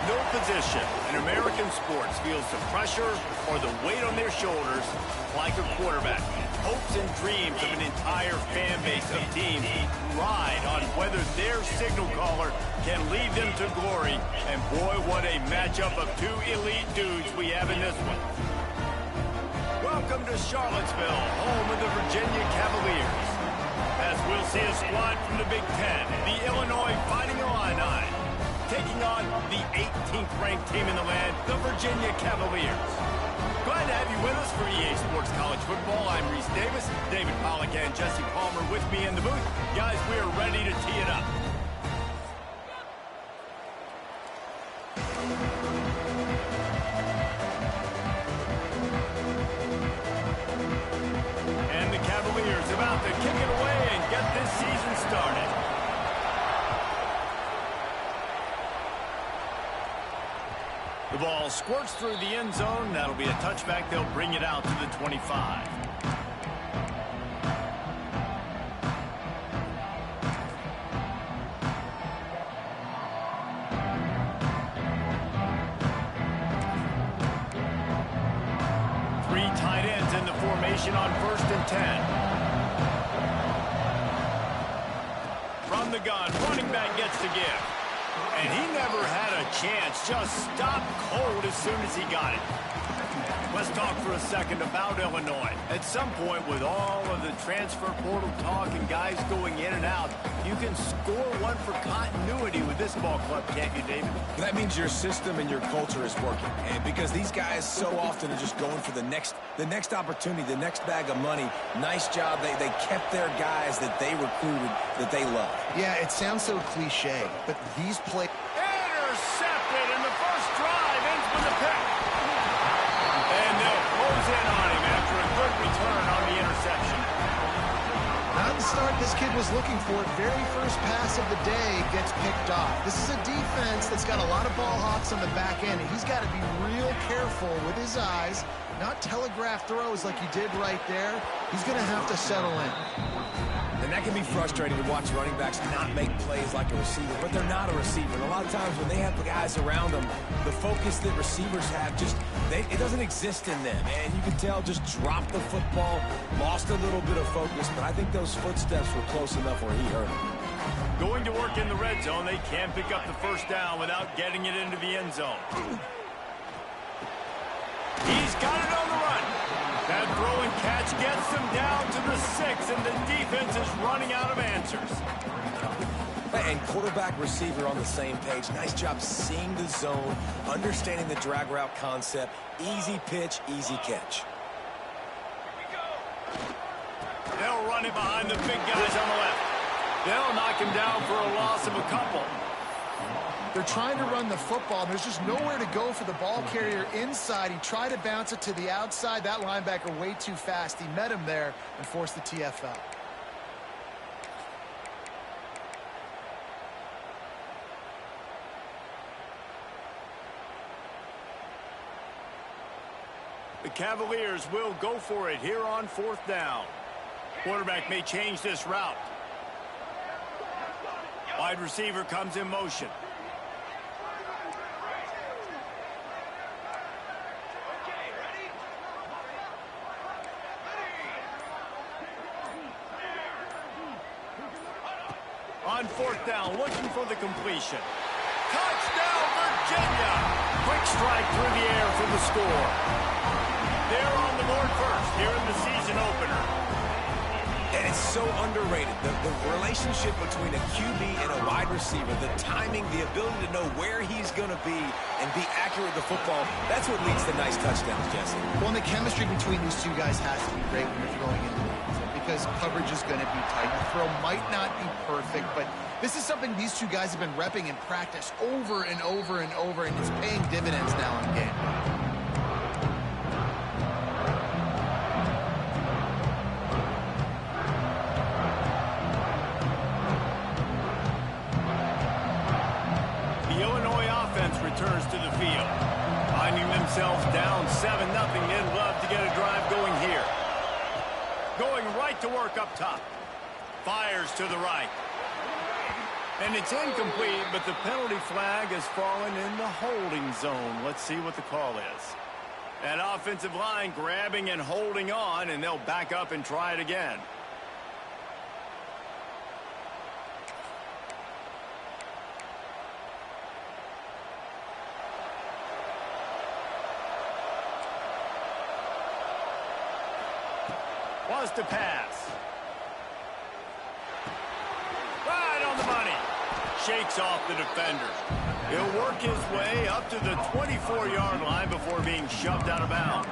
No position in American sports feels the pressure or the weight on their shoulders like a quarterback. Hopes and dreams of an entire fan base of teams ride on whether their signal caller can lead them to glory. And boy, what a matchup of two elite dudes we have in this one. Welcome to Charlottesville, home of the Virginia Cavaliers. As we'll see a squad from the Big Ten, the Illinois Fighting Illini, taking on the 18th ranked team in the land, the Virginia Cavaliers. Glad to have you with us for EA Sports College Football. I'm Reese Davis, David Pollack and Jesse Palmer with me in the booth. Guys, we are ready to tee it up. And the Cavaliers about to kick it away and get this season started. The ball squirts through the end zone. That'll be a touchback. They'll bring it out to the 25. Three tight ends in the formation on 1st and 10. From the gun, running back gets to give. And he never had a chance, just stopped cold as soon as he got it. Let's talk for a second about Illinois. At some point, with all of the transfer portal talk and guys going in and out, you can score one for continuity with this ball club, can't you, David? That means your system and your culture is working. And because these guys so often are just going for the next opportunity, the next bag of money. Nice job. They kept their guys that they recruited, that they love. Yeah, it sounds so cliche, but these plays... Intercepted, and the first drive ends with a pick. And they'll close in on him after a good return on the interception. Not the start this kid was looking for. Very first pass of the day gets picked off. This is a defense that's got a lot of ball hawks on the back end, and he's got to be real careful with his eyes, not telegraph throws like he did right there. He's going to have to settle in. And that can be frustrating to watch running backs not make plays like a receiver, but they're not a receiver. And a lot of times when they have the guys around them, the focus that receivers have it doesn't exist in them. And you can tell just dropped the football, lost a little bit of focus, but I think those footsteps were close enough where he hurt him. Going to work in the red zone, they can pick up the first down without getting it into the end zone. He's got it on the run. That throw and catch gets them down to the 6, and the defense is running out of answers. And quarterback receiver on the same page. Nice job seeing the zone, understanding the drag route concept. Easy pitch, easy catch. They'll run it behind the big guys on the left. They'll knock him down for a loss of a couple. They're trying to run the football, and there's just nowhere to go for the ball carrier inside. He tried to bounce it to the outside. That linebacker way too fast. He met him there and forced the TFL. The Cavaliers will go for it here on 4th down. Quarterback may change this route. Wide receiver comes in motion. On 4th down, looking for the completion. Touchdown, Virginia! Quick strike through the air for the score. They're on the board first here in the season opener. And it's so underrated. The relationship between a QB and a wide receiver, the timing, the ability to know where he's going to be and be accurate with the football, that's what leads to nice touchdowns, Jesse. Well, and the chemistry between these two guys has to be great when you're throwing into the end zone because coverage is going to be tight. The throw might not be perfect, but this is something these two guys have been repping in practice over and over and over, and it's paying dividends now in game. Returns to the field. Finding themselves down 7-0. They'd love to get a drive going here. Going right to work up top. Fires to the right. And it's incomplete, but the penalty flag has fallen in the holding zone. Let's see what the call is. That offensive line grabbing and holding on, and they'll back up and try it again. Wants to pass. Right on the money. Shakes off the defender. He'll work his way up to the 24-yard line before being shoved out of bounds.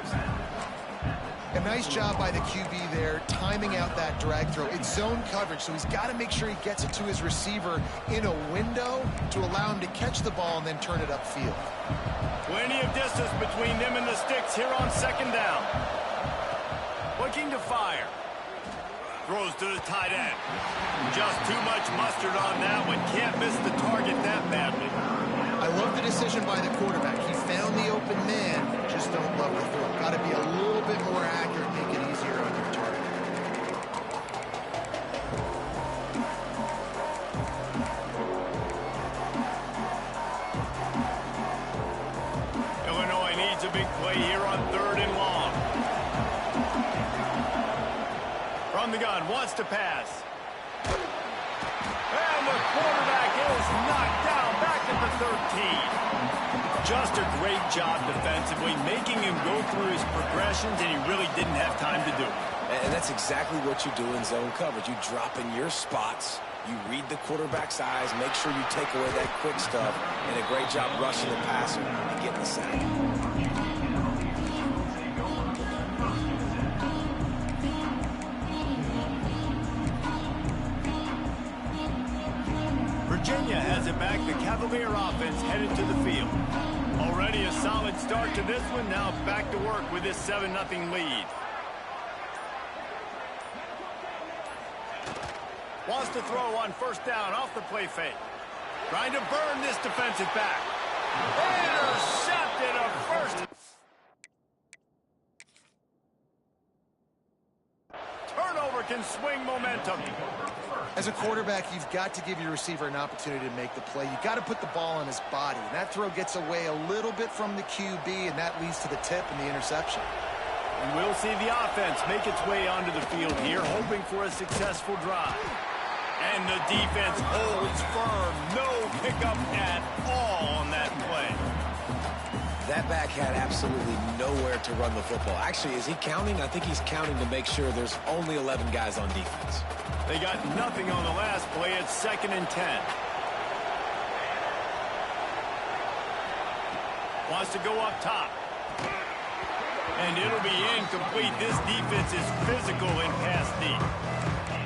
A nice job by the QB there, timing out that drag throw. It's zone coverage, so he's got to make sure he gets it to his receiver in a window to allow him to catch the ball and then turn it upfield. Plenty of distance between them and the sticks here on second down. Looking to fire. Throws to the tight end. Just too much mustard on that one. Can't miss the target that badly. I love the decision by the quarterback. He found the open man. Just don't love the throw. Got to be a little bit more accurate, make it easier on your target. Illinois needs a big play here on 3rd and long. From the gun, wants to pass. And the quarterback is knocked down back at the 13. Just a great job defensively, making him go through his progressions, and he really didn't have time to do it. And that's exactly what you do in zone coverage. You drop in your spots, you read the quarterback's eyes, make sure you take away that quick stuff, and a great job rushing the passer and getting the sack. Virginia has it back. The Cavalier offense headed to the field. Already a solid start to this one. Now back to work with this 7-0 lead. Wants to throw on 1st down off the play fake. Trying to burn this defensive back. Intercepted a first. Turnover can swing momentum. As a quarterback, you've got to give your receiver an opportunity to make the play. You've got to put the ball on his body. And that throw gets away a little bit from the QB, and that leads to the tip and the interception. And we'll see the offense make its way onto the field here, hoping for a successful drive. And the defense holds firm. No pickup at all on that play. That back had absolutely nowhere to run the football. Actually, is he counting? I think he's counting to make sure there's only 11 guys on defense. They got nothing on the last play. It's 2nd and 10. Wants to go up top. And it'll be incomplete. This defense is physical in pass deep.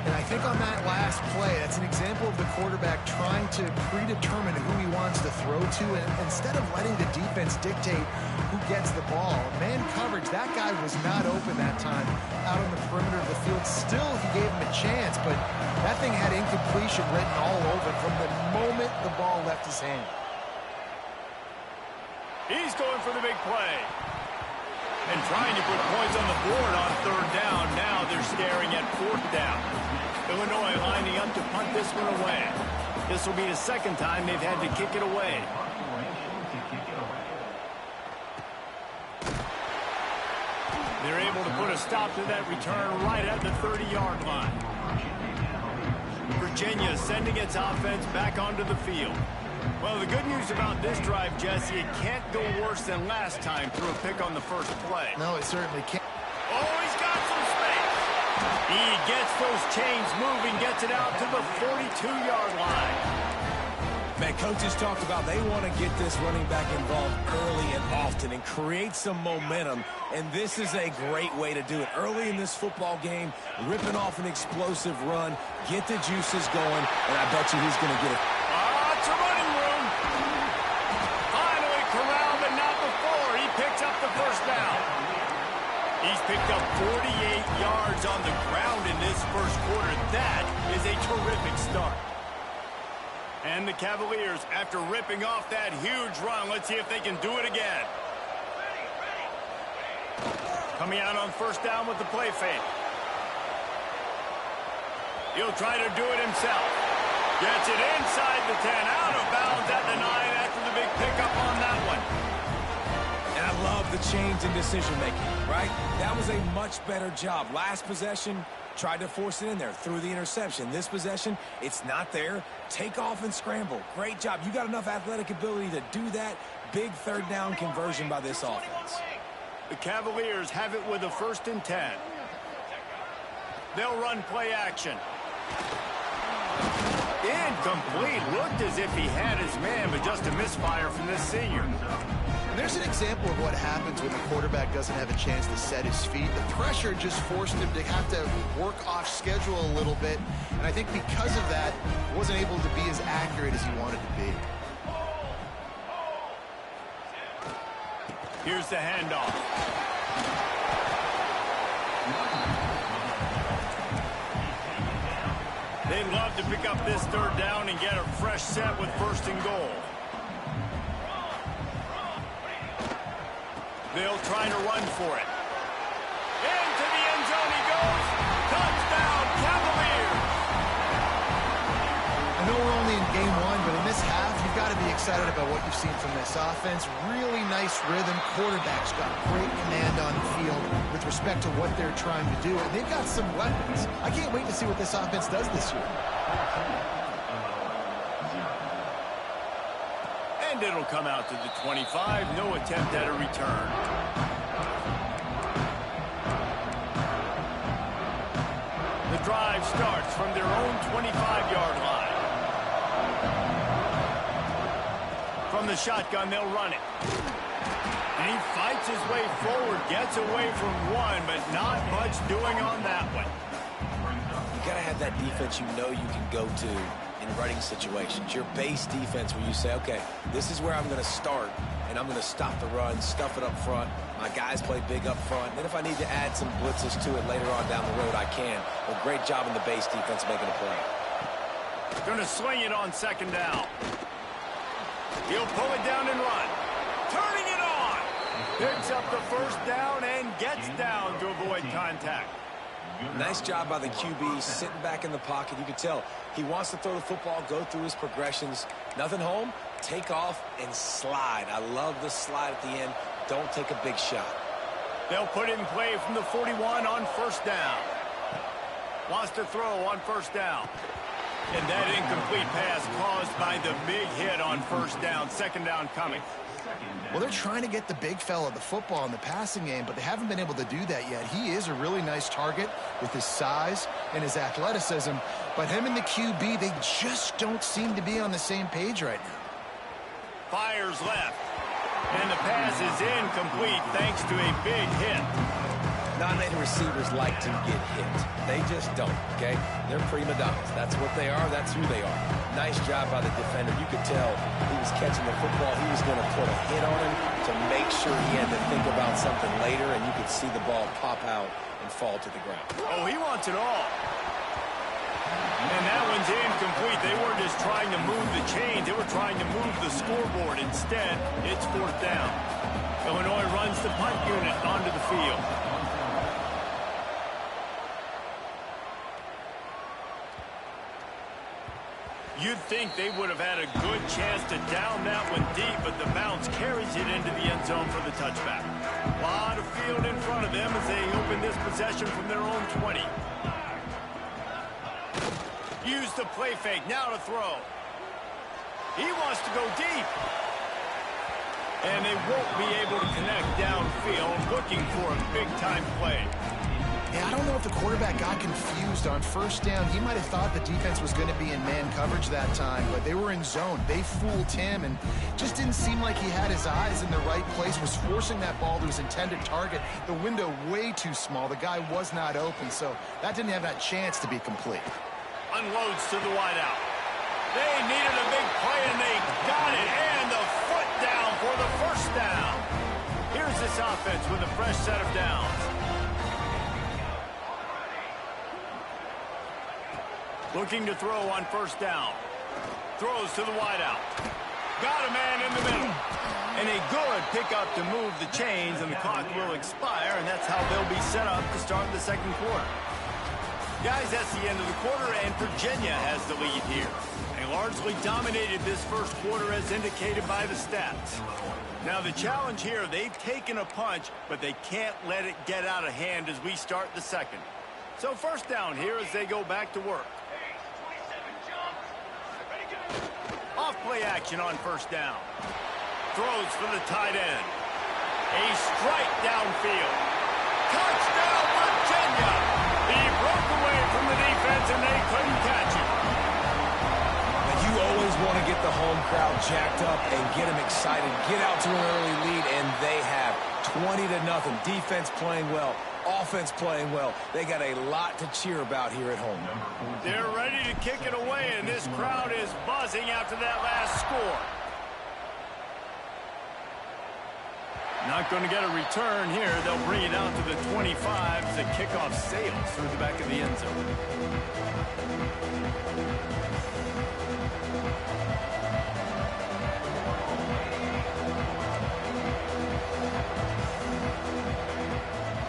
And I think on that last play, that's an example of the quarterback trying to predetermine who he wants to throw to. And instead of letting the defense dictate who gets the ball, man coverage, that guy was not open that time out on the perimeter of the field. Still, he gave him a chance, but that thing had incompletion written all over it from the moment the ball left his hand. He's going for the big play. And trying to put points on the board on 3rd down. Now they're staring at 4th down. Illinois lining up to punt this one away. This will be the 2nd time they've had to kick it away. They're able to put a stop to that return right at the 30-yard line. Virginia sending its offense back onto the field. Well, the good news about this drive, Jesse, it can't go worse than last time through a pick on the first play. No, it certainly can't. Oh, he's got some space. He gets those chains moving, gets it out to the 42-yard line. Man, coaches talked about they want to get this running back involved early and often and create some momentum, and this is a great way to do it. Early in this football game, ripping off an explosive run, get the juices going, and I bet you he's going to get it. It's a running room. Finally corralled, but not before. He picks up the 1st down. He's picked up 48 yards on the ground in this first quarter. That is a terrific start. And the Cavaliers, after ripping off that huge run, let's see if they can do it again. Coming out on 1st down with the play fake. He'll try to do it himself. Gets it inside the 10, out of bounds at the 9 after the big pickup on that one. And I love the change in decision-making, right? That was a much better job. Last possession, tried to force it in there, threw the interception. This possession, it's not there. Take off and scramble. Great job. You got enough athletic ability to do that. Big third down conversion by this offense. The Cavaliers have it with a 1st and 10. They'll run play action. Incomplete. Looked as if he had his man, but just a misfire from this senior. And there's an example of what happens when the quarterback doesn't have a chance to set his feet. The pressure just forced him to have to work off schedule a little bit. And I think because of that, wasn't able to be as accurate as he wanted to be. Here's the handoff. They'd love to pick up this 3rd down and get a fresh set with 1st and goal. They'll try to run for it. Into the end zone he goes. Touchdown, Cavaliers! I know we're only in game 1, but in this half, you've got to be excited about what you've seen from this offense. Really nice rhythm. Quarterback's got great command on the field with respect to what they're trying to do. And they've got some weapons. I can't wait to see what this offense does this year. And it'll come out to the 25. No attempt at a return. The drive starts from their own 25-yard line. From the shotgun, they'll run it. And he fights his way forward, gets away from one, but not much doing on that one. You got to have that defense you know you can go to in running situations. Your base defense where you say, okay, this is where I'm going to start, and I'm going to stop the run, stuff it up front. My guys play big up front. Then if I need to add some blitzes to it later on down the road, I can. But great job in the base defense making a play. Going to swing it on 2nd down. He'll pull it down and run. Turning it on. Picks up the 1st down and gets down to avoid contact. Nice job by the QB, sitting back in the pocket. You can tell he wants to throw the football, go through his progressions. Nothing home, take off and slide. I love the slide at the end. Don't take a big shot. They'll put it in play from the 41 on 1st down. Wants to throw on 1st down. And that incomplete pass caused by the big hit on 1st down. 2nd down coming. Well, they're trying to get the big fella the football in the passing game, but they haven't been able to do that yet. He is a really nice target with his size and his athleticism, but him and the QB, they just don't seem to be on the same page right now. Fires left. And the pass is incomplete thanks to a big hit. Not many receivers like to get hit. They just don't, okay? They're prima donnas. That's what they are. That's who they are. Nice job by the defender. You could tell he was catching the football. He was going to put a hit on him to make sure he had to think about something later, and you could see the ball pop out and fall to the ground. Oh, he wants it all. And that one's incomplete. They weren't just trying to move the chains. They were trying to move the scoreboard. Instead, it's 4th down. Illinois runs the punt unit onto the field. You'd think they would have had a good chance to down that one deep, but the bounce carries it into the end zone for the touchback. A lot of field in front of them as they open this possession from their own 20. Use the play fake, now to throw. He wants to go deep. And they won't be able to connect downfield, looking for a big-time play. Yeah, I don't know if the quarterback got confused on 1st down. He might have thought the defense was going to be in man coverage that time, but they were in zone. They fooled him and just didn't seem like he had his eyes in the right place, was forcing that ball to his intended target. The window way too small. The guy was not open, so that didn't have that chance to be complete. Unloads to the wideout. They needed a big play, and they got it. And the foot down for the 1st down. Here's this offense with a fresh set of downs. Looking to throw on 1st down. Throws to the wideout. Got a man in the middle. And a good pickup to move the chains, and the clock will expire, and that's how they'll be set up to start the 2nd quarter. Guys, that's the end of the quarter, and Virginia has the lead here. They largely dominated this first quarter as indicated by the stats. Now the challenge here, they've taken a punch, but they can't let it get out of hand as we start the second. So first down here as they go back to work. Off play action on first down. Throws for the tight end. A strike downfield. Touchdown, Virginia! He broke away from the defense and they couldn't catch him. Now you always want to get the home crowd jacked up and get them excited. Get out to an early lead, and they have 20-0. Defense playing well. Offense playing well. They got a lot to cheer about here at home. They're ready to kick it away, and this crowd is buzzing after that last score. Not going to get a return here. They'll bring it out to the 25 as the kickoff sails through the back of the end zone.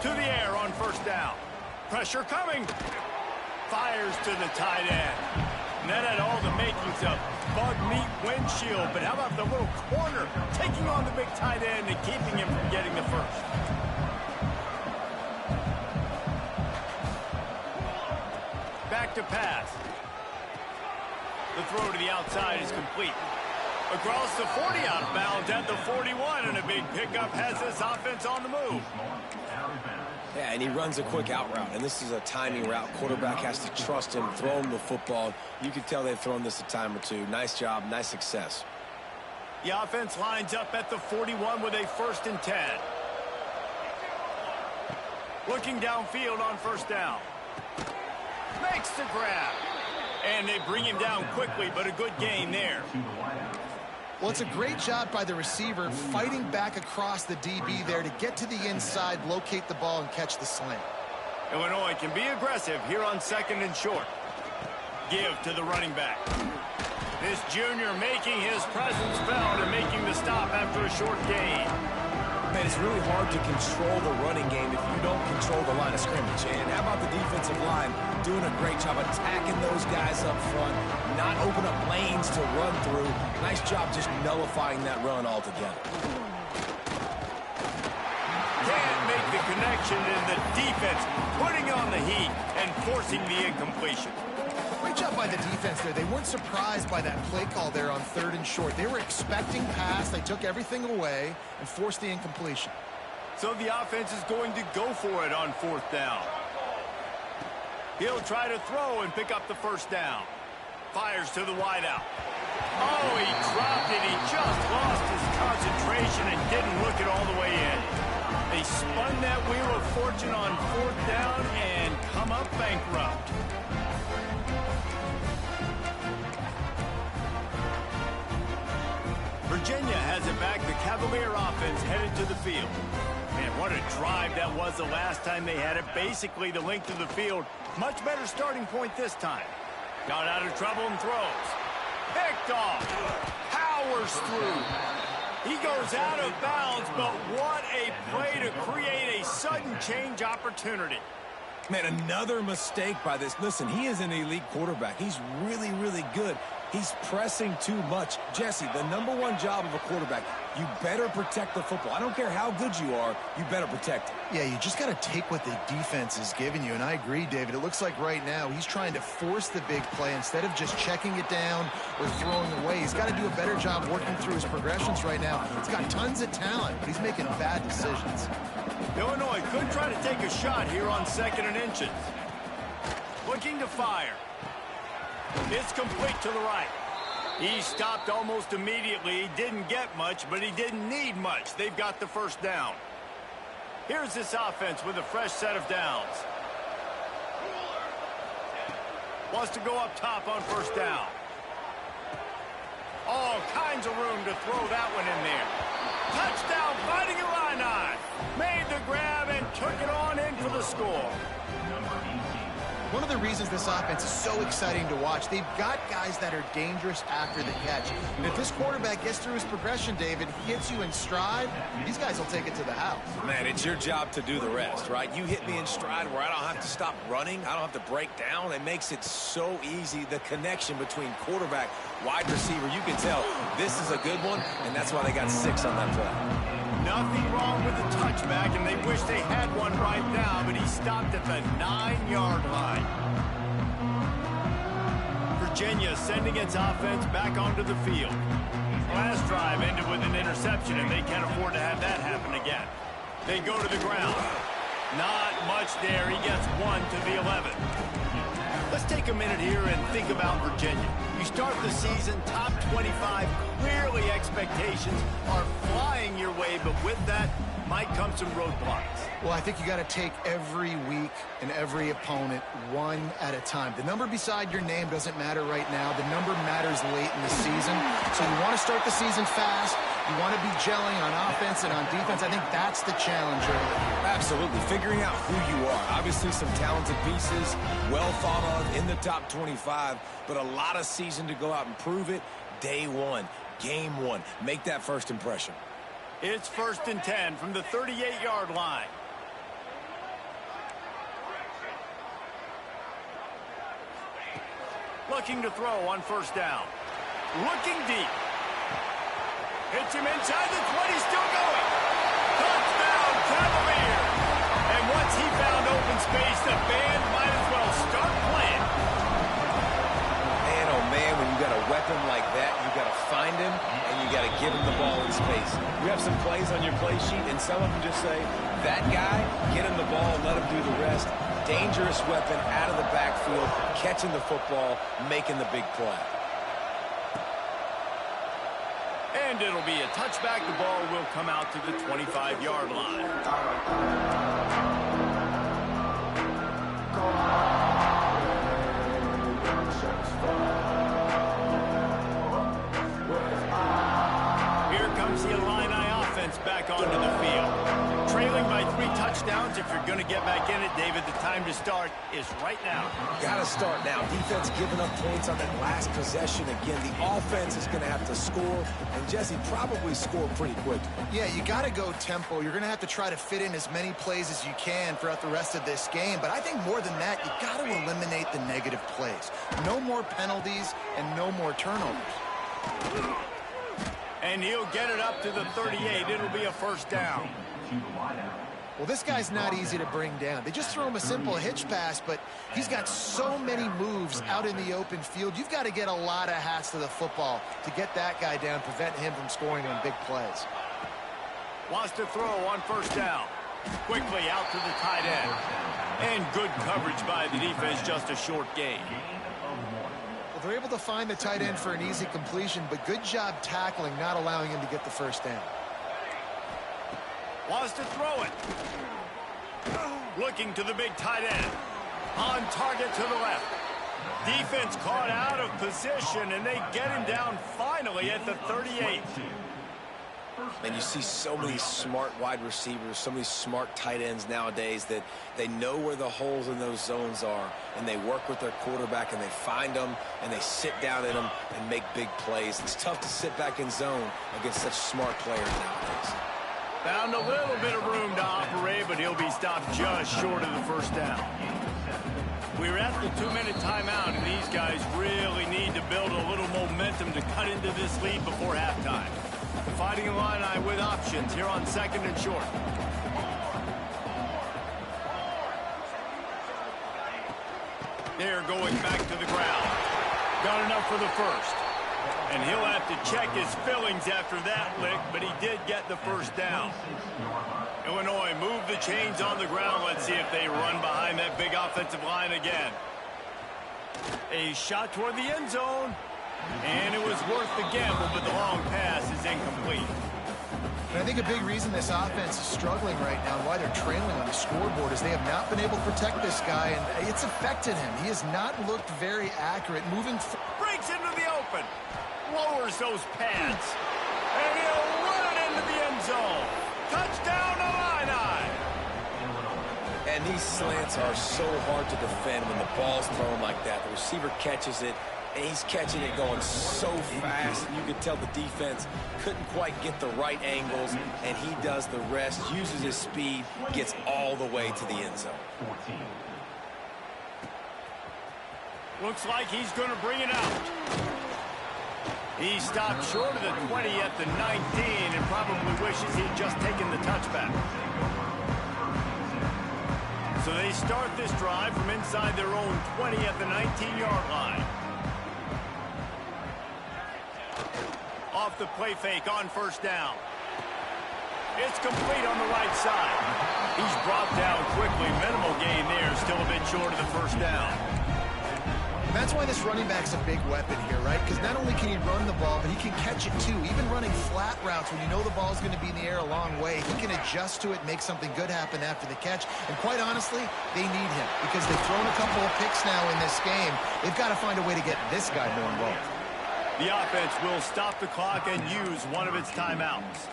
To the air on first down. Pressure coming. Fires to the tight end. And that had all the makings of bug meat windshield, but how about the little corner taking on the big tight end and keeping him from getting the first? Back to pass. The throw to the outside is complete. Across the 40 out of bounds at the 41, and a big pickup has this offense on the move. Yeah, and he runs a quick out route, and this is a timing route. Quarterback has to trust him, throw him the football. You can tell they've thrown this a time or two. Nice job, nice success. The offense lines up at the 41 with a 1st and 10. Looking downfield on first down. Makes the grab. And they bring him down quickly, but a good gain there. Well, it's a great job by the receiver fighting back across the DB there to get to the inside, locate the ball, and catch the slant. Illinois can be aggressive here on 2nd and short. Give to the running back. This junior making his presence felt and making the stop after a short gain. Man, it's really hard to control the running game if you don't control the line of scrimmage. And how about the defensive line doing a great job attacking those guys up front, not open up lanes to run through. Nice job just nullifying that run altogether. Can't make the connection, and the defense putting on the heat and forcing the incompletion. Great job by the defense there. They weren't surprised by that play call there on 3rd and short. They were expecting pass. They took everything away and forced the incompletion. So the offense is going to go for it on 4th down. He'll try to throw and pick up the 1st down. Fires to the wideout. Oh, he dropped it. He just lost his concentration and didn't look it all the way in. They spun that wheel of fortune on 4th down and come up bankrupt. Virginia has it back. The Cavalier offense headed to the field. Man, what a drive that was the last time they had it. Basically the length of the field. Much better starting point this time. Got out of trouble and throws. Picked off. Powers through. He goes out of bounds, but what a play to create a sudden change opportunity. Man, another mistake by this. Listen, he is an elite quarterback. He's really, really good. He's pressing too much. Jesse, the #1 job of a quarterback, you better protect the football. I don't care how good you are, you better protect it. Yeah, you just got to take what the defense is giving you, and I agree, David. It looks like right now he's trying to force the big play instead of just checking it down or throwing away. He's got to do a better job working through his progressions right now. He's got tons of talent, but he's making bad decisions. Illinois could try to take a shot here on 2nd and inches. Looking to fire. It's complete to the right. He stopped almost immediately. He didn't get much, but he didn't need much. They've got the 1st down. Here's this offense with a fresh set of downs. Wants to go up top on 1st down. All kinds of room to throw that one in there. Touchdown, Fighting Illini. Made the grab and took it on in for the score. One of the reasons this offense is so exciting to watch, they've got guys that are dangerous after the catch. And if this quarterback gets through his progression, David, hits you in stride, these guys will take it to the house. Man, it's your job to do the rest, right? You hit me in stride where I don't have to stop running. I don't have to break down. It makes it so easy. The connection between quarterback, wide receiver, you can tell this is a good one, and that's why they got 6 on that play. Nothing wrong with the touchback, and they wish they had one right now, but he stopped at the 9-yard line. Virginia sending its offense back onto the field. Last drive ended with an interception, and they can't afford to have that happen again. They go to the ground. Not much there. He gets 1 to the 11. Let's take a minute here and think about Virginia. You start the season top 25. Clearly expectations are flying your way, but with that might come some roadblocks. Well, I think you got to take every week and every opponent one at a time. The number beside your name doesn't matter right now. The number matters late in the season. So you want to start the season fast. You want to be gelling on offense and on defense. I think that's the challenge early here. Absolutely. Figuring out who you are. Obviously some talented pieces, well thought of in the top 25, but a lot of season to go out and prove it. Day one, game one. Make that first impression. It's 1st and 10 from the 38-yard line. Looking to throw on 1st down. Looking deep. Hits him inside the 20, still going. Touchdown, Cavaliers. And once he found open space, the band might as well start playing. Man, oh man, when you got a weapon like that, you got to find him and you got to give him the ball in space. You have some plays on your play sheet, and some of them just say, that guy, get him the ball, let him do the rest. Dangerous weapon out of the backfield, catching the football, making the big play. And it'll be a touchback. The ball will come out to the 25-yard line. The Illini offense back onto the field. Trailing by 3 touchdowns. If you're going to get back in it, David, the time to start is right now. Got to start now. Defense giving up points on that last possession. Again, the offense is going to have to score, and Jesse probably score pretty quick. Yeah, you got to go tempo. You're going to have to try to fit in as many plays as you can throughout the rest of this game, but I think more than that, you got to eliminate the negative plays. No more penalties and no more turnovers. And he'll get it up to the 38. It'll be a 1st down. Well, this guy's not easy to bring down. They just throw him a simple hitch pass, but he's got so many moves out in the open field. You've got to get a lot of hats to the football to get that guy down, prevent him from scoring on big plays. Wants to throw on 1st down. Quickly out to the tight end. And good coverage by the defense, just a short gain. They're able to find the tight end for an easy completion, but good job tackling, not allowing him to get the 1st down. Wants to throw it. Looking to the big tight end. On target to the left. Defense caught out of position, and they get him down finally at the 38. And you see so many smart wide receivers, so many smart tight ends nowadays that they know where the holes in those zones are, and they work with their quarterback, and they find them, and they sit down in them and make big plays. It's tough to sit back in zone against such smart players nowadays. Found a little bit of room to operate, but he'll be stopped just short of the 1st down. We're at the 2-minute timeout, and these guys really need to build a little momentum to cut into this lead before halftime. The Fighting Illini with options here on 2nd and short. They're going back to the ground. Got enough for the 1st. And he'll have to check his fillings after that lick, but he did get the 1st down. Illinois move the chains on the ground. Let's see if they run behind that big offensive line again. A shot toward the end zone. And it was worth the gamble, but the long pass is incomplete. And I think a big reason this offense is struggling right now and why they're trailing on the scoreboard is they have not been able to protect this guy, and it's affected him. He has not looked very accurate. Breaks into the open. Lowers those pads. And he'll run it into the end zone. Touchdown, Illini. And these slants are so hard to defend when the ball's thrown like that. The receiver catches it, and he's catching it going so fast. You can tell the defense couldn't quite get the right angles, and he does the rest, uses his speed, gets all the way to the end zone. Looks like he's going to bring it out. He stopped short of the 20 at the 19 and probably wishes he'd just taken the touchback. So they start this drive from inside their own 20 at the 19-yard line. Off the play fake on first down. It's complete on the right side. He's brought down quickly. Minimal gain there. Still a bit short of the first down. And that's why this running back's a big weapon here, right? Because not only can he run the ball, but he can catch it too. Even running flat routes when you know the ball's going to be in the air a long way, he can adjust to it, make something good happen after the catch. And quite honestly, they need him because they've thrown a couple of picks now in this game. They've got to find a way to get this guy more involved. The offense will stop the clock and use one of its timeouts.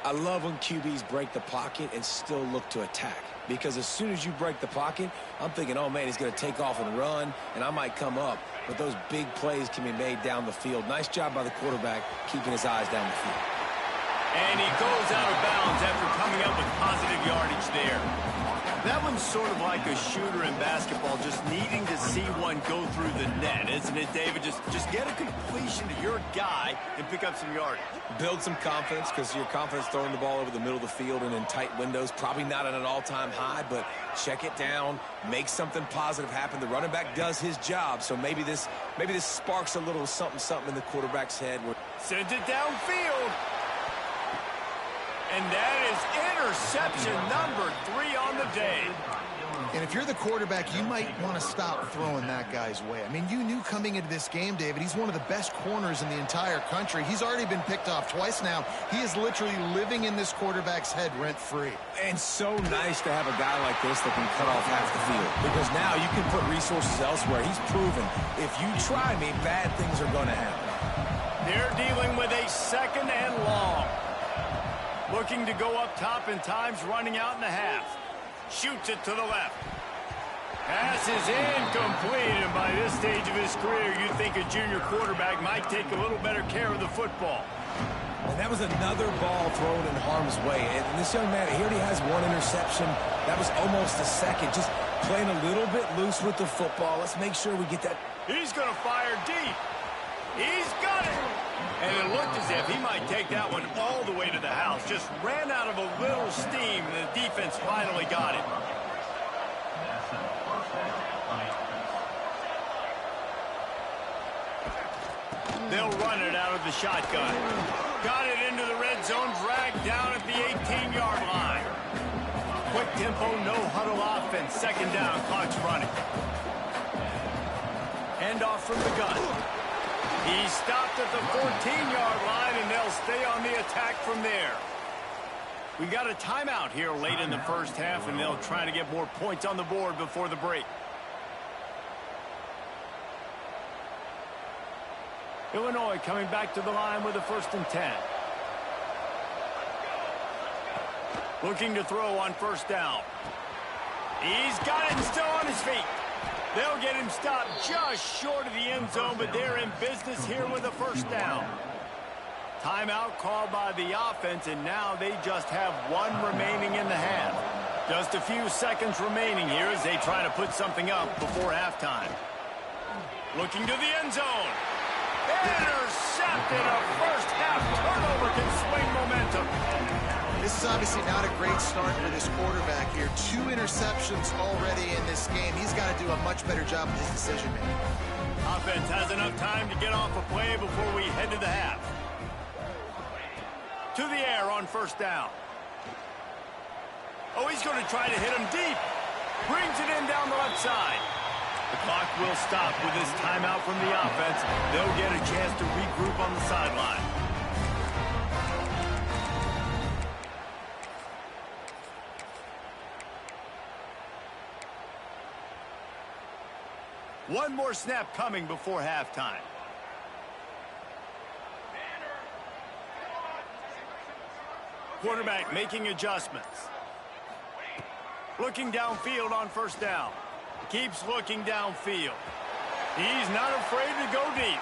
I love when QBs break the pocket and still look to attack. Because as soon as you break the pocket, I'm thinking, oh, man, he's going to take off and run, and I might come up. But those big plays can be made down the field. Nice job by the quarterback keeping his eyes down the field. And he goes out of bounds after coming up with positive yardage there. That one's sort of like a shooter in basketball, just needing to see one go through the net, isn't it, David? Just get a completion to your guy and pick up some yardage. Build some confidence because your confidence throwing the ball over the middle of the field and in tight windows, probably not at an all-time high, but check it down, make something positive happen. The running back does his job, so maybe this sparks a little something in the quarterback's head. Sends it downfield. And that is interception number 3 on the day. And if you're the quarterback, you might want to stop throwing that guy's way. I mean, you knew coming into this game, David, he's one of the best corners in the entire country. He's already been picked off twice now. He is literally living in this quarterback's head rent-free. And so nice to have a guy like this that can cut off half the field. Because now you can put resources elsewhere. He's proven if you try me, bad things are going to happen. They're dealing with a second and long. Looking to go up top and time's running out in the half. Shoots it to the left. Pass is incomplete, and by this stage of his career, you'd think a junior quarterback might take a little better care of the football. And that was another ball thrown in harm's way. And this young man, he already has one interception. That was almost a second. Just playing a little bit loose with the football. Let's make sure we get that. He's going to fire deep. He's got it. And it looked as if he might take that one all the way to the house. Just ran out of a little steam, and the defense finally got it. They'll run it out of the shotgun. Got it into the red zone, dragged down at the 18-yard line. Quick tempo, no huddle offense. Second down, clock's running. Handoff from the gun. He stopped at the 14-yard line, and they'll stay on the attack from there. We got a timeout here late in the first half, and they'll try to get more points on the board before the break. Illinois coming back to the line with a 1st and 10. Looking to throw on first down. He's got it and still on his feet. They'll get him stopped just short of the end zone, but they're in business here with a 1st down. Timeout called by the offense, and now they just have one remaining in the half. Just a few seconds remaining here as they try to put something up before halftime. Looking to the end zone. Intercepted. A first-half turnover can swing momentum. This is obviously not a great start for this quarterback here. 2 interceptions already in this game. He's got to do a much better job of his decision-making. Offense has enough time to get off a play before we head to the half. To the air on first down. Oh, he's going to try to hit him deep. Brings it in down the left side. The clock will stop with this timeout from the offense. They'll get a chance to regroup on the sideline. One more snap coming before halftime. Quarterback making adjustments. Looking downfield on first down. Keeps looking downfield. He's not afraid to go deep.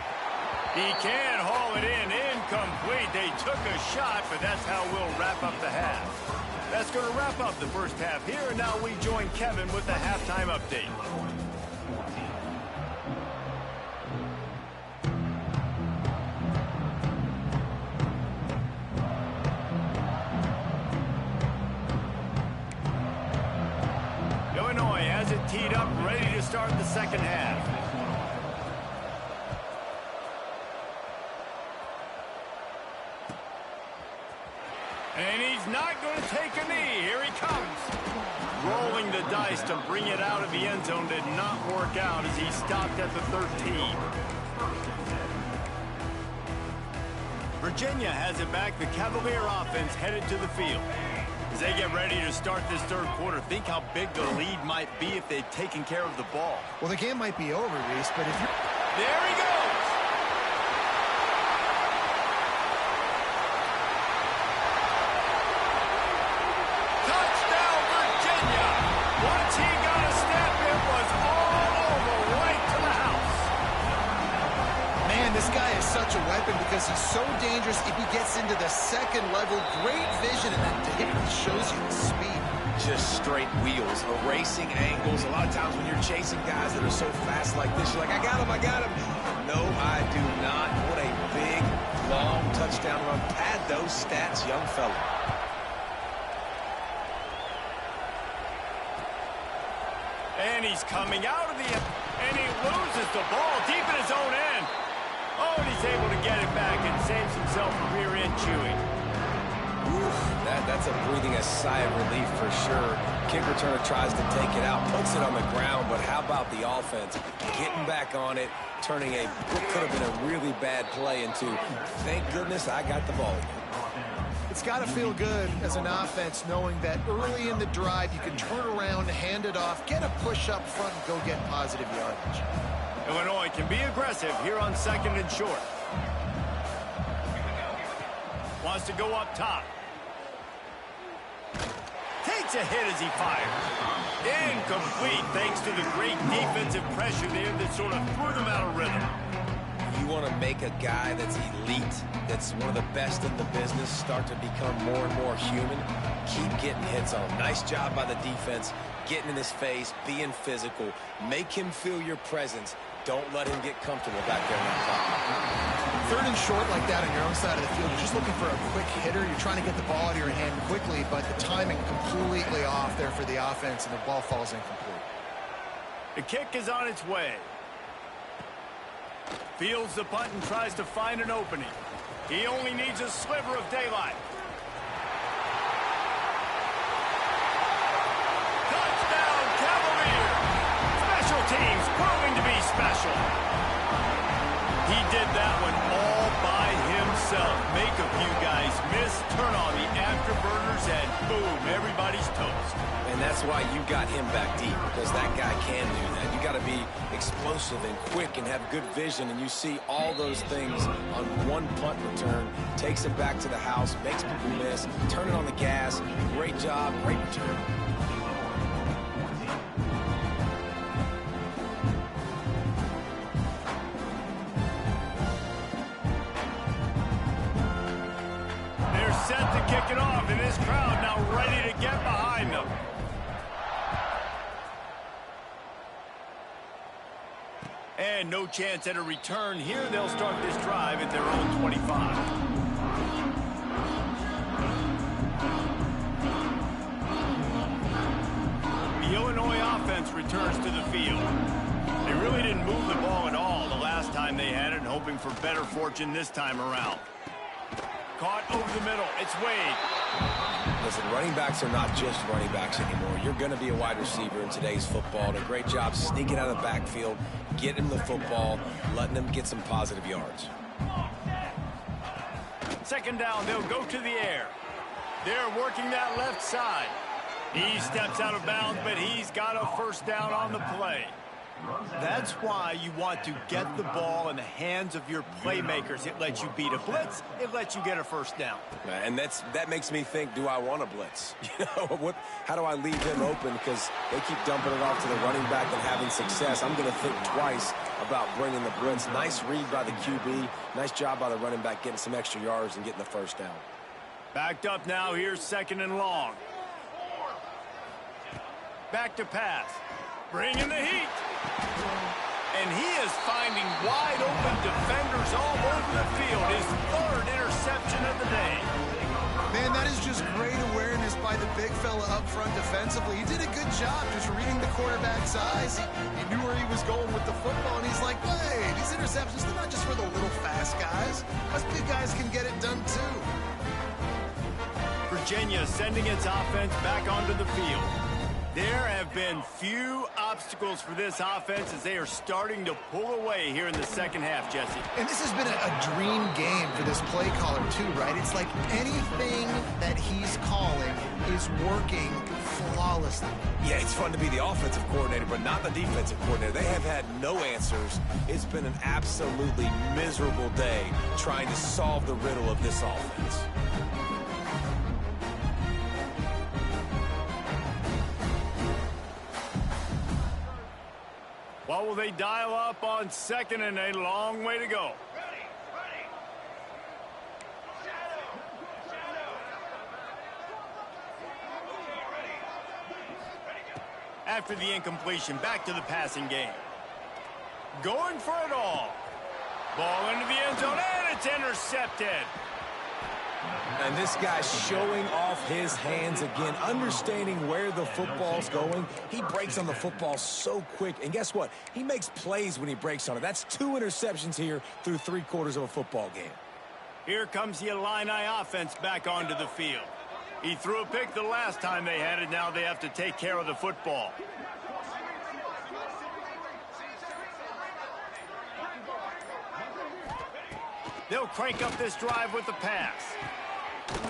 He can haul it in. Incomplete. They took a shot, but that's how we'll wrap up the half. That's going to wrap up the first half here, and now we join Kevin with the halftime update. Illinois has it teed up, ready to start the second half. And he's not going to take a knee. Here he comes. Rolling the dice to bring it out of the end zone did not work out as he stopped at the 13. Virginia has it back. The Cavalier offense headed to the field. As they get ready to start this third quarter, think how big the lead might be if they'd taken care of the ball. Well, the game might be over, Reese, but if you're... There he goes! Touchdown, Virginia! Once he got a step, it was all over, right to the house. Man, this guy is such a weapon because he's so dangerous if he gets into the second level. Great vision, and then it shows you the speed. Just straight wheels, erasing angles. A lot of times when you're chasing guys that are so fast like this, you're like, I got him, I got him. No, I do not. What a big, long touchdown run. Pad those stats, young fella. And he's coming out of the end, and he loses the ball deep in his own end. Oh, and he's able to get it back and saves himself a rear end chewing. Oof, that's a breathing a sigh of relief for sure. Kick returner tries to take it out, puts it on the ground, but how about the offense getting back on it, turning what could have been a really bad play into, thank goodness I got the ball again. It's got to feel good as an offense knowing that early in the drive you can turn around, hand it off, get a push up front, and go get positive yardage. Illinois can be aggressive here on second and short. Wants to go up top. Takes a hit as he fires. Incomplete thanks to the great defensive pressure there that sort of threw them out of rhythm. You want to make a guy that's elite, that's one of the best in the business, start to become more and more human, keep getting hits on him. Nice job by the defense, getting in his face, being physical. Make him feel your presence. Don't let him get comfortable back there on top. Third and short like that on your own side of the field, you're just looking for a quick hitter. You're trying to get the ball out of your hand quickly, but the timing completely off there for the offense, and the ball falls incomplete. The kick is on its way. Fields the punt and tries to find an opening. He only needs a sliver of daylight. Touchdown, Cavalier! Special teams proving to be special. He did that one all by himself. Make a few guys miss, turn on the afterburners, and boom, everybody's toast. And that's why you got him back deep, because that guy can do that. You got to be explosive and quick and have good vision, and you see all those things on one punt return. Takes it back to the house, makes people miss, turning on the gas. Great job, great return. They're set to kick it off, and this crowd now ready to get behind them. And no chance at a return here. They'll start this drive at their own 25. The Illinois offense returns to the field. They really didn't move the ball at all the last time they had it, hoping for better fortune this time around. Caught over the middle. It's Wade. Listen, running backs are not just running backs anymore. You're going to be a wide receiver in today's football. And a great job sneaking out of the backfield, getting them the football, letting them get some positive yards. Second down, they'll go to the air. They're working that left side. He steps out of bounds, but he's got a first down on the play. That's why you want to get the ball in the hands of your playmakers. It lets you beat a blitz. It lets you get a first down. And that makes me think, do I want a blitz? How do I leave him open? Because they keep dumping it off to the running back and having success. I'm going to think twice about bringing the blitz. Nice read by the QB. Nice job by the running back getting some extra yards and getting the first down. Backed up now. Here's 2nd and long. Back to pass. Bringing the heat. And he is finding wide open defenders all over the field. His 3rd interception of the day. Man, that is just great awareness by the big fella up front defensively. He did a good job just reading the quarterback's eyes. He knew where he was going with the football, and he's like, hey, these interceptions, they're not just for the little fast guys. Us big guys can get it done too. Virginia sending its offense back onto the field. There have been few obstacles for this offense as they are starting to pull away here in the 2nd half, Jesse. And this has been a dream game for this play caller too, right? It's like anything that he's calling is working flawlessly. Yeah, it's fun to be the offensive coordinator, but not the defensive coordinator. They have had no answers. It's been an absolutely miserable day trying to solve the riddle of this offense. What will they dial up on 2nd and a long way to go? After the incompletion, back to the passing game. Going for it all. Ball into the end zone, and it's intercepted. And this guy's showing off his hands again, understanding where the football's going. He breaks on the football so quick. And guess what? He makes plays when he breaks on it. That's 2 interceptions here through 3/4 of a football game. Here comes the Illini offense back onto the field. He threw a pick the last time they had it. Now they have to take care of the football. They'll crank up this drive with the pass.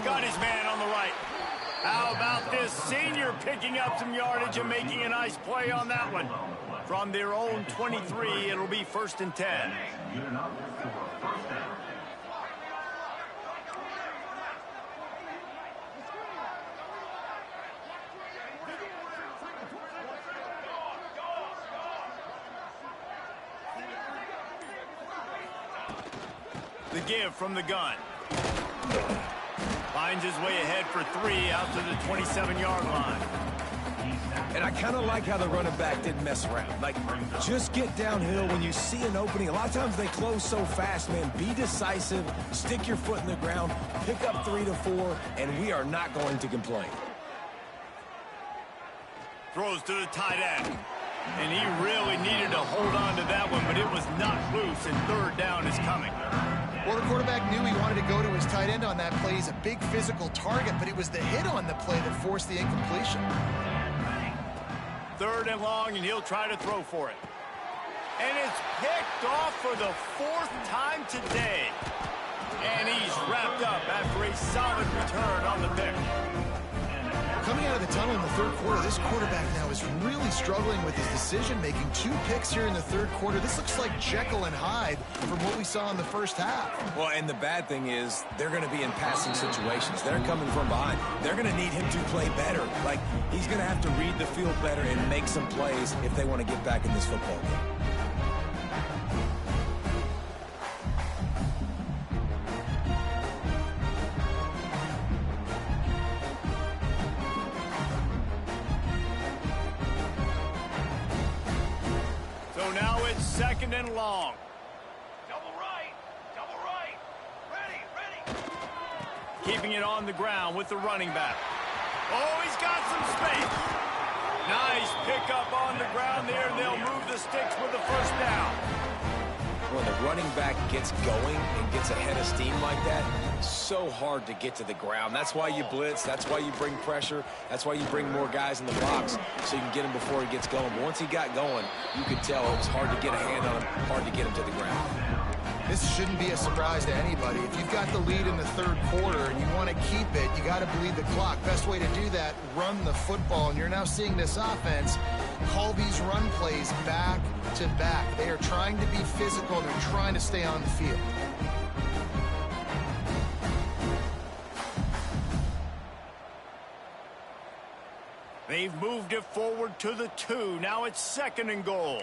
Got his man on the right. How about this senior picking up some yardage and making a nice play on that one? From their own 23, it'll be 1st and 10. The give from the gun. Finds his way ahead for 3 out to the 27-yard line. And I kind of like how the running back didn't mess around. Like, just get downhill when you see an opening. A lot of times they close so fast, man. Be decisive, stick your foot in the ground, pick up 3 to 4, and we are not going to complain. Throws to the tight end. And he really needed to hold on to that one, but it was knocked loose, and 3rd down is coming. Well, the quarterback knew he wanted to go to his tight end on that play. He's a big physical target, but it was the hit on the play that forced the incompletion. 3rd and long, and he'll try to throw for it. And it's picked off for the 4th time today. And he's wrapped up after a solid return on the pick. Coming out of the tunnel in the 3rd quarter, this quarterback now is really struggling with his decision-making. 2 picks here in the 3rd quarter. This looks like Jekyll and Hyde from what we saw in the 1st half. Well, and the bad thing is they're going to be in passing situations. They're coming from behind. They're going to need him to play better. Like, he's going to have to read the field better and make some plays if they want to get back in this football game. So now it's 2nd and long. Double right, ready. Keeping it on the ground with the running back. Oh, he's got some space. Nice pickup on the ground there. They'll move the sticks with the 1st down. When the running back gets going and gets ahead of steam like that, so hard to get to the ground. That's why you blitz. That's why you bring pressure. That's why you bring more guys in the box so you can get him before he gets going. But once he got going, you could tell it was hard to get a hand on him, hard to get him to the ground. This shouldn't be a surprise to anybody. If you've got the lead in the 3rd quarter and you want to keep it, you got to bleed the clock. Best way to do that, run the football. And you're now seeing this offense call these run plays back to back. They are trying to be physical. They're trying to stay on the field. They've moved it forward to the 2. Now it's 2nd and goal.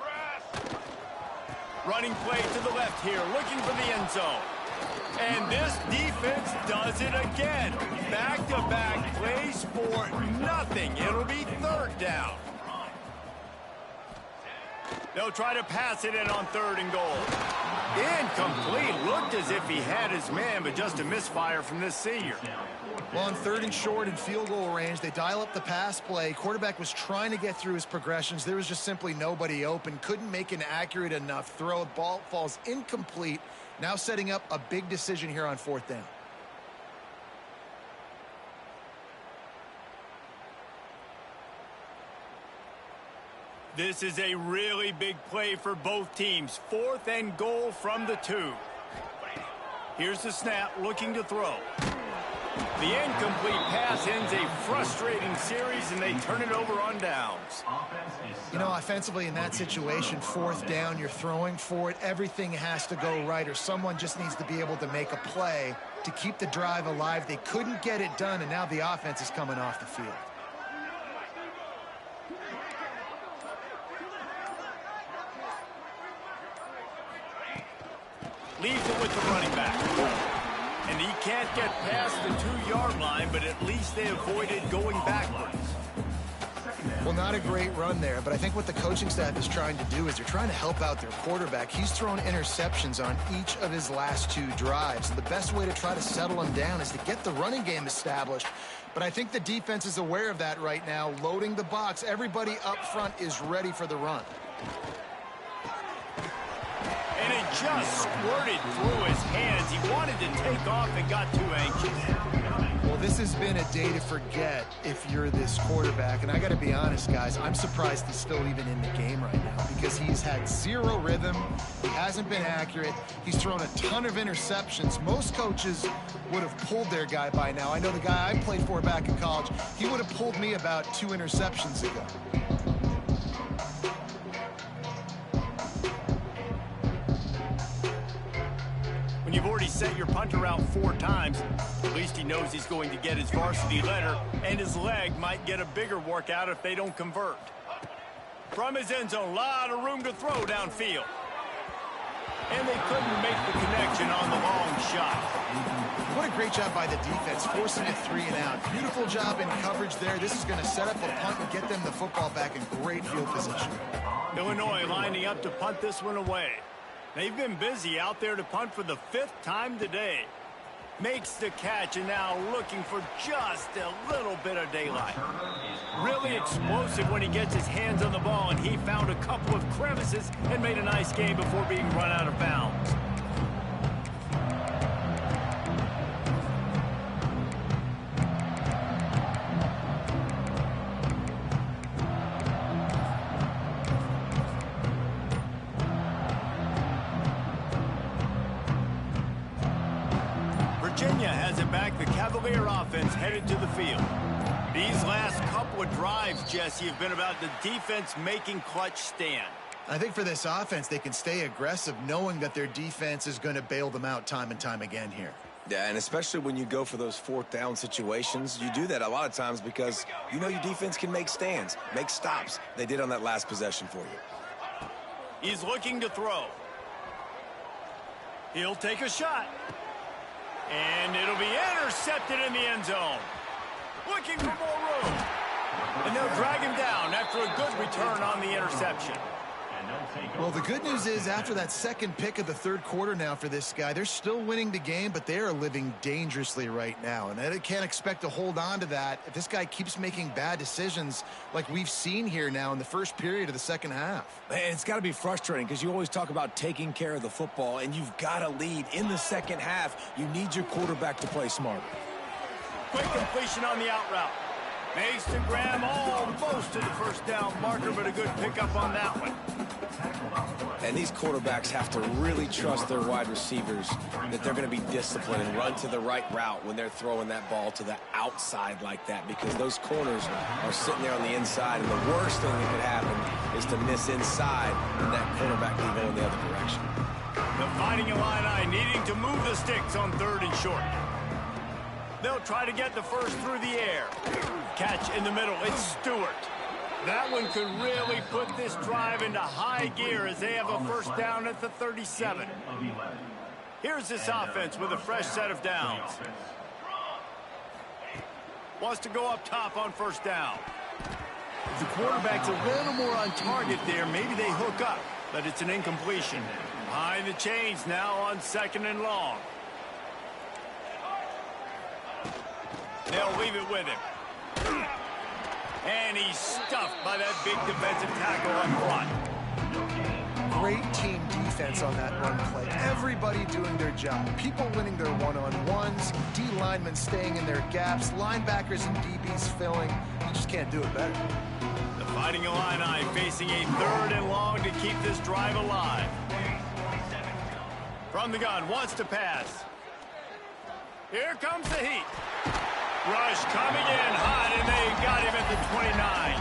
Press. Running play to the left here, looking for the end zone. And this defense does it again. Back-to-back plays for nothing. It'll be 3rd down. They'll try to pass it in on 3rd and goal. Incomplete. Looked as if he had his man, but just a misfire from this senior. Well, on 3rd and short and field goal range, they dial up the pass play. Quarterback was trying to get through his progressions. There was just simply nobody open. Couldn't make an accurate enough throw. Ball falls incomplete. Now setting up a big decision here on 4th down. This is a really big play for both teams. 4th and goal from the 2. Here's the snap, looking to throw. The incomplete pass ends a frustrating series, and they turn it over on downs. You know, offensively in that situation, 4th down, you're throwing for it. Everything has to go right, or someone just needs to be able to make a play to keep the drive alive. They couldn't get it done, and now the offense is coming off the field. Leaves it with the running back. And he can't get past the 2-yard line, but at least they avoided going backwards. Well, not a great run there, but I think what the coaching staff is trying to do is they're trying to help out their quarterback. He's thrown interceptions on each of his last 2 drives. So the best way to try to settle him down is to get the running game established. But I think the defense is aware of that right now, loading the box. Everybody up front is ready for the run. And it just squirted through his hands. He wanted to take off and got too anxious. Well, this has been a day to forget if you're this quarterback. And I got to be honest, guys, I'm surprised he's still even in the game right now because he's had 0 rhythm. He hasn't been accurate. He's thrown a ton of interceptions. Most coaches would have pulled their guy by now. I know the guy I played for back in college, he would have pulled me about 2 interceptions ago. You've already set your punter out 4 times. At least he knows he's going to get his varsity letter, and his leg might get a bigger workout if they don't convert. From his end zone, a lot of room to throw downfield. And they couldn't make the connection on the long shot. What a great job by the defense, forcing it 3 and out. Beautiful job in coverage there. This is going to set up a punt and get them the football back in great field position. Illinois lining up to punt this one away. They've been busy out there to punt for the 5th time today. Makes the catch and now looking for just a little bit of daylight. Really explosive when he gets his hands on the ball, and he found a couple of crevices and made a nice game before being run out of bounds. Virginia has it back. The Cavalier offense headed to the field. These last couple of drives, Jesse, have been about the defense making clutch stand. I think for this offense, they can stay aggressive knowing that their defense is going to bail them out time and time again here. Yeah, and especially when you go for those 4th down situations, you do that a lot of times because you know your defense can make stands, make stops. They did on that last possession for you. He's looking to throw. He'll take a shot. And it'll be intercepted in the end zone. Looking for more room. And they'll drag him down after a good return on the interception. Well, the good news is after that second pick of the 3rd quarter now for this guy, they're still winning the game, but they are living dangerously right now. And they can't expect to hold on to that if this guy keeps making bad decisions like we've seen here now in the first period of the second half. Man, it's got to be frustrating because you always talk about taking care of the football, and you've got to lead in the second half. You need your quarterback to play smart. Quick completion on the out route. Makes the grab almost to the first down marker, but a good pickup on that one. And these quarterbacks have to really trust their wide receivers that they're going to be disciplined and run to the right route when they're throwing that ball to the outside like that, because those corners are sitting there on the inside, and the worst thing that could happen is to miss inside and that quarterback can go in the other direction. The Fighting Illini needing to move the sticks on 3rd and short. They'll try to get the first through the air. Catch in the middle. It's Stewart. That one could really put this drive into high gear as they have a first down at the 37. Here's this offense with a fresh set of downs. Wants to go up top on first down. If the quarterback's a little more on target there, maybe they hook up, but it's an incompletion. Behind the chains now on 2nd and long. They'll leave it with him. And he's stuffed by that big defensive tackle up front. Great team defense on that run play. Everybody doing their job. People winning their one-on-ones, D linemen staying in their gaps, linebackers and DBs filling. You just can't do it better. The Fighting Illini facing a 3rd and long to keep this drive alive. From the gun, wants to pass. Here comes the heat. Rush coming in hot, and they got him at the 29.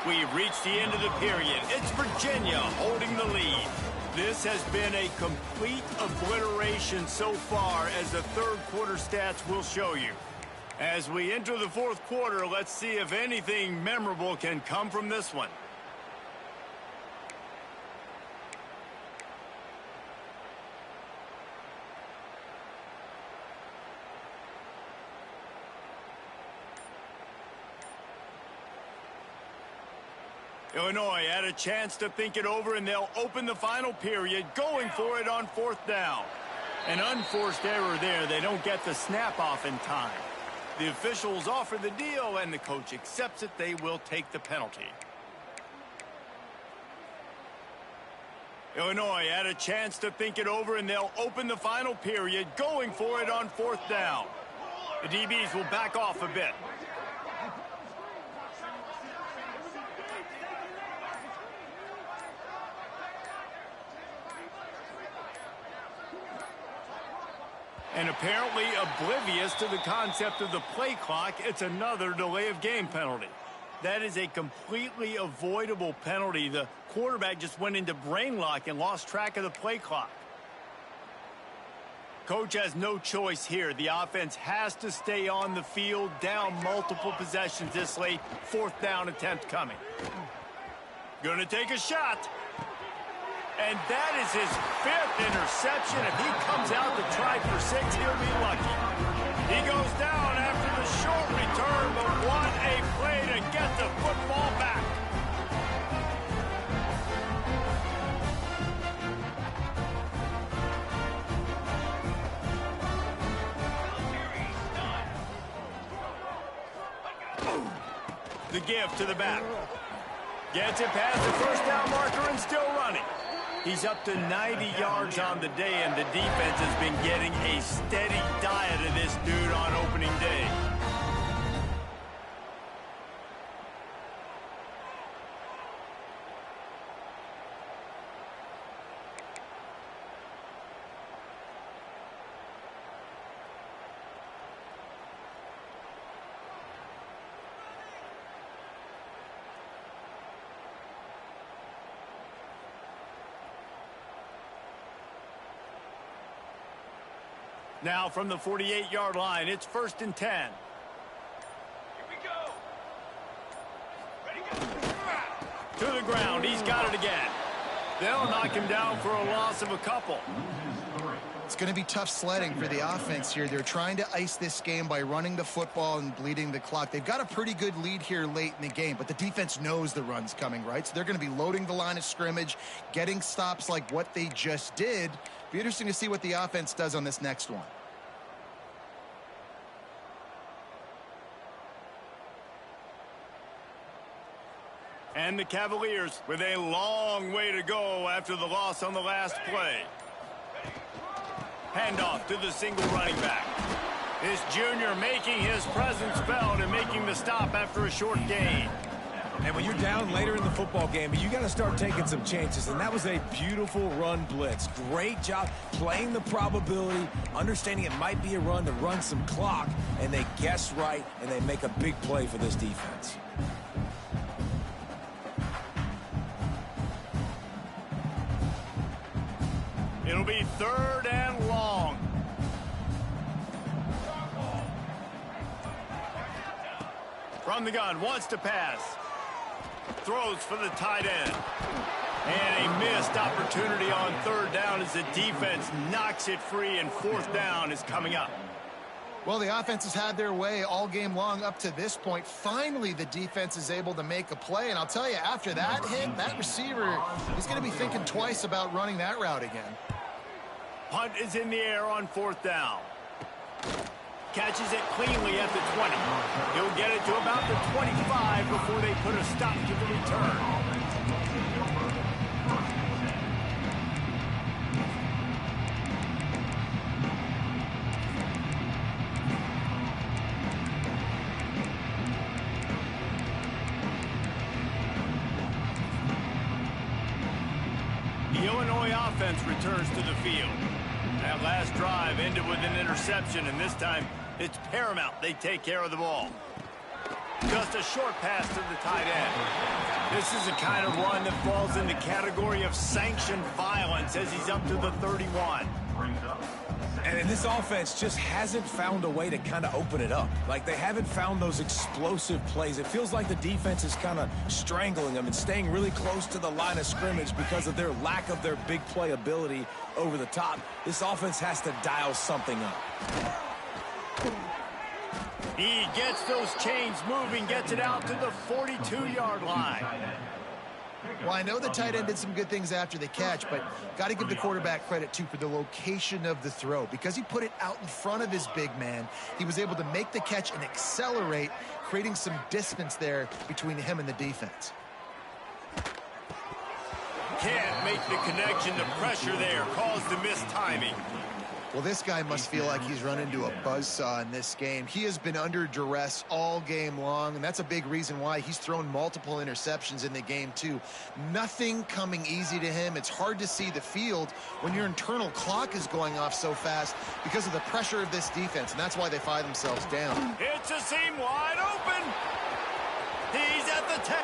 We've reached the end of the period. It's Virginia holding the lead. This has been a complete obliteration so far, as the 3rd quarter stats will show you. As we enter the 4th quarter, let's see if anything memorable can come from this one. Illinois had a chance to think it over, and they'll open the final period, going for it on 4th down. An unforced error there. They don't get the snap off in time. The officials offer the deal, and the coach accepts it. They will take the penalty. Illinois had a chance to think it over, and they'll open the final period, going for it on 4th down. The DBs will back off a bit. And apparently oblivious to the concept of the play clock, it's another delay of game penalty. That is a completely avoidable penalty. The quarterback just went into brain lock and lost track of the play clock. Coach has no choice here. The offense has to stay on the field, down multiple possessions this late. 4th down attempt coming. Gonna take a shot. And that is his 5th interception. If he comes out to try for 6, he'll be lucky. He goes down after the short return, but what a play to get the football back. The give to the back. Gets it past the first down marker and still running. He's up to 90 yards on the day, and the defense has been getting a steady diet of this dude on opening day. Now from the 48-yard line, it's 1st and 10. Here we go. Ready, go. To the ground, he's got it again. They'll knock him down for a loss of a couple. It's going to be tough sledding for the offense here. They're trying to ice this game by running the football and bleeding the clock. They've got a pretty good lead here late in the game, but the defense knows the run's coming, right? So they're going to be loading the line of scrimmage, getting stops like what they just did. Be interesting to see what the offense does on this next one. And the Cavaliers with a long way to go after the loss on the last play. handoff to the single running back. This junior making his presence felt and making the stop after a short gain. And when you're down later in the football game, you got to start taking some chances. And that was a beautiful run blitz. Great job playing the probability, understanding it might be a run to run some clock, and they guess right, and they make a big play for this defense. It'll be 3rd and long. From the gun, wants to pass. Throws for the tight end. And a missed opportunity on 3rd down as the defense knocks it free, and 4th down is coming up. Well, the offense has had their way all game long up to this point. Finally, the defense is able to make a play. And I'll tell you, after that hit, that receiver is going to be thinking twice about running that route again. Punt is in the air on 4th down. Catches it cleanly at the 20. He'll get it to about the 25 before they put a stop to the return. The Illinois offense returns to the field. That last drive ended with an interception, and this time it's paramount they take care of the ball. Just a short pass to the tight end. This is the kind of run that falls in the category of sanctioned violence as he's up to the 31. And this offense just hasn't found a way to kind of open it up. Like, they haven't found those explosive plays. It feels like the defense is kind of strangling them and staying really close to the line of scrimmage because of their lack of their big play ability over the top. This offense has to dial something up. He gets those chains moving, gets it out to the 42-yard line. Well, I know the tight end did some good things after the catch, but got to give the quarterback credit, too, for the location of the throw. Because he put it out in front of his big man, he was able to make the catch and accelerate, creating some distance there between him and the defense. Can't make the connection. The pressure there caused the missed timing. Well, this guy must feel like he's run into a buzzsaw in this game. He has been under duress all game long, and that's a big reason why he's thrown multiple interceptions in the game, too. Nothing coming easy to him. It's hard to see the field when your internal clock is going off so fast because of the pressure of this defense, and that's why they find themselves down. It's a seam wide open. He's at the 10,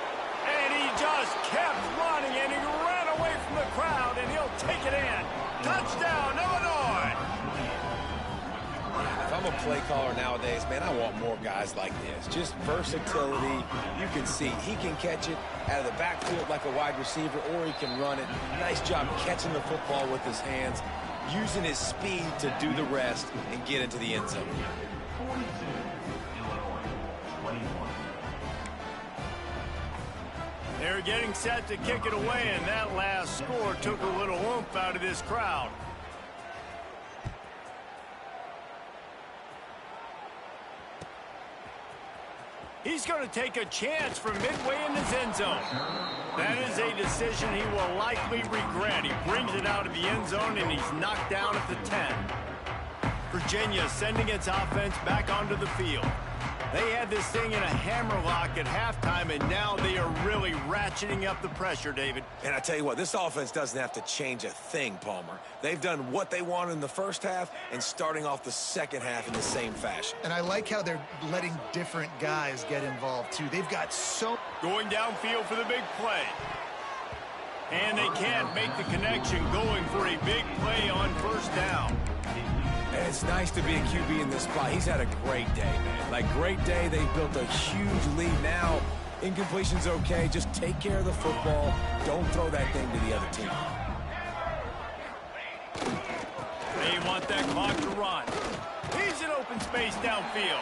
and he just kept running, and he ran away from the crowd, and he'll take it in. Touchdown, Illinois! If I'm a play caller nowadays, man, I want more guys like this. Just versatility. You can see he can catch it out of the backfield like a wide receiver, or he can run it. Nice job catching the football with his hands, using his speed to do the rest and get into the end zone. They're getting set to kick it away, and that last score took a little oomph out of this crowd. He's going to take a chance from midway in his end zone. That is a decision he will likely regret. He brings it out of the end zone, and he's knocked down at the 10. Virginia sending its offense back onto the field. They had this thing in a hammerlock at halftime, and now they are really ratcheting up the pressure, David. And I tell you what, this offense doesn't have to change a thing, Palmer. They've done what they wanted in the first half and starting off the second half in the same fashion. And I like how they're letting different guys get involved, too. They've got so... Going downfield for the big play. And they can't make the connection, going for a big play on 1st down. And it's nice to be a QB in this spot. He's had a great day, man. Like, great day. They built a huge lead. Now, incompletion's okay. Just take care of the football. Don't throw that thing to the other team. They want that clock to run. He's in open space downfield.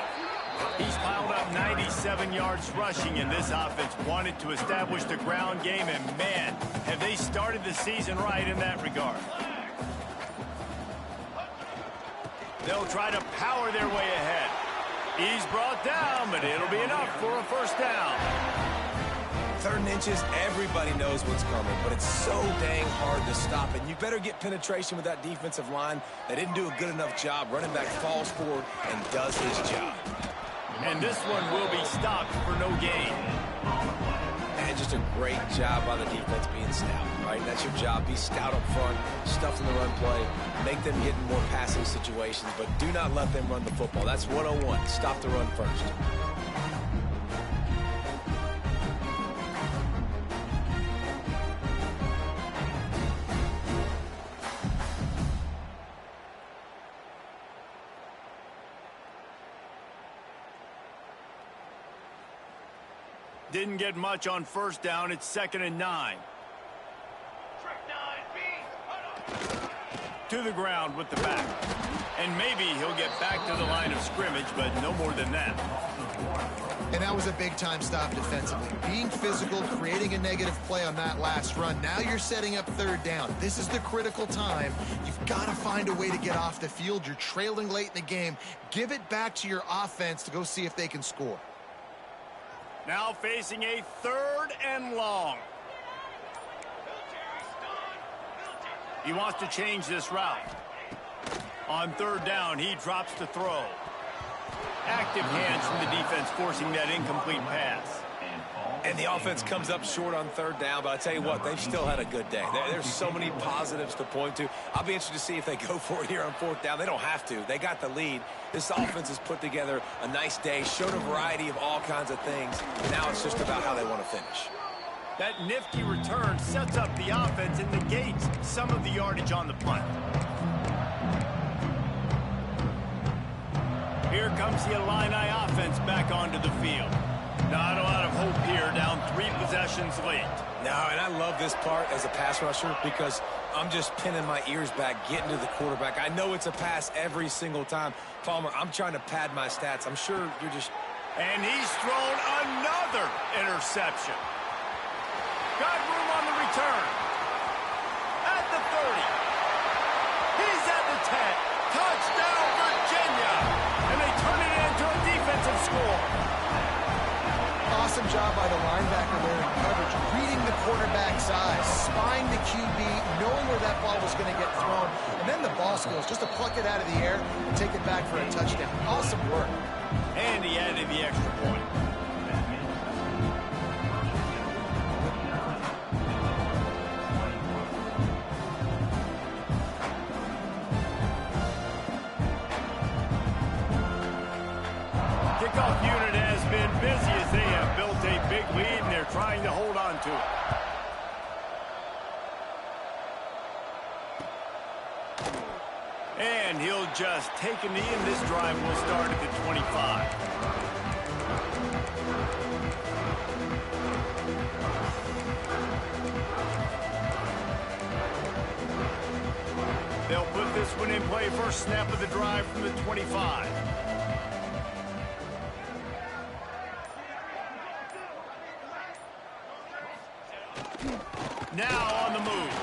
He's piled up 97 yards rushing, and this offense wanted to establish the ground game, and, man, have they started the season right in that regard. They'll try to power their way ahead. He's brought down, but it'll be enough for a 1st down. 3rd and inches, everybody knows what's coming, but it's so dang hard to stop it. You better get penetration with that defensive line. They didn't do a good enough job. Running back falls forward and does his job. And this one will be stopped for no gain. And just a great job by the defense being stout, right? That's your job. Be stout up front, stuff in the run play, make them get in more passing situations, but do not let them run the football. That's 101. Stop the run first. Didn't get much on 1st down. It's 2nd and 9. To the ground with the back. And maybe he'll get back to the line of scrimmage, but no more than that. And that was a big-time stop defensively. Being physical, creating a negative play on that last run. Now you're setting up 3rd down. This is the critical time. You've got to find a way to get off the field. You're trailing late in the game. Give it back to your offense to go see if they can score. Now facing a 3rd and long. He wants to change this route. On 3rd down, he drops to throw. Active hands from the defense forcing that incomplete pass. And the offense comes up short on 3rd down, but I tell you what, they've still had a good day. There's so many positives to point to. I'll be interested to see if they go for it here on 4th down. They don't have to. They got the lead. This offense has put together a nice day, showed a variety of all kinds of things. Now it's just about how they want to finish. That nifty return sets up the offense and negates some of the yardage on the punt. Here comes the Illini offense back onto the field. Not a lot of hope here, down 3 possessions late. No, and I love this part as a pass rusher because I'm just pinning my ears back, getting to the quarterback. I know it's a pass every single time. Palmer, I'm trying to pad my stats. I'm sure you're just... And he's thrown another interception. Got room on the return. At the 30. He's at the 10. Touchdown, Virginia. And they turn it into a defensive score. Awesome job by the linebacker there in coverage, reading the quarterback's eyes, spying the QB, knowing where that ball was going to get thrown, and then the ball skills, just to pluck it out of the air and take it back for a touchdown. Awesome work. And he added the extra point. Kickoff unit has been busy as they have built a big lead, and they're trying to hold on to it. And he'll just take a knee, and this drive will start at the 25. They'll put this one in play, first snap of the drive from the 25. Now on the move.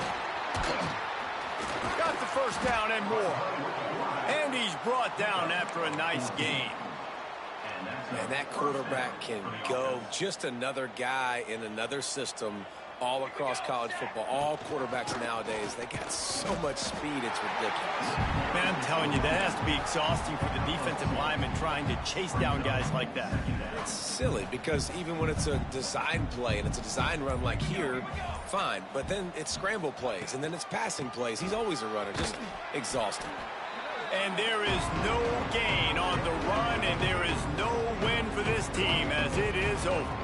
Got the 1st down and more. And he's brought down after a nice gain. And that quarterback can go. Just another guy in another system all across college football. All quarterbacks nowadays, they got so much speed, it's ridiculous. Man, I'm telling you, that has to be exhausting for the defensive lineman trying to chase down guys like that. It's silly because even when it's a design play and it's a design run like here, fine. But then it's scramble plays and then it's passing plays. He's always a runner, just exhausting. And there is no gain on the run, and there is no win for this team as it is over.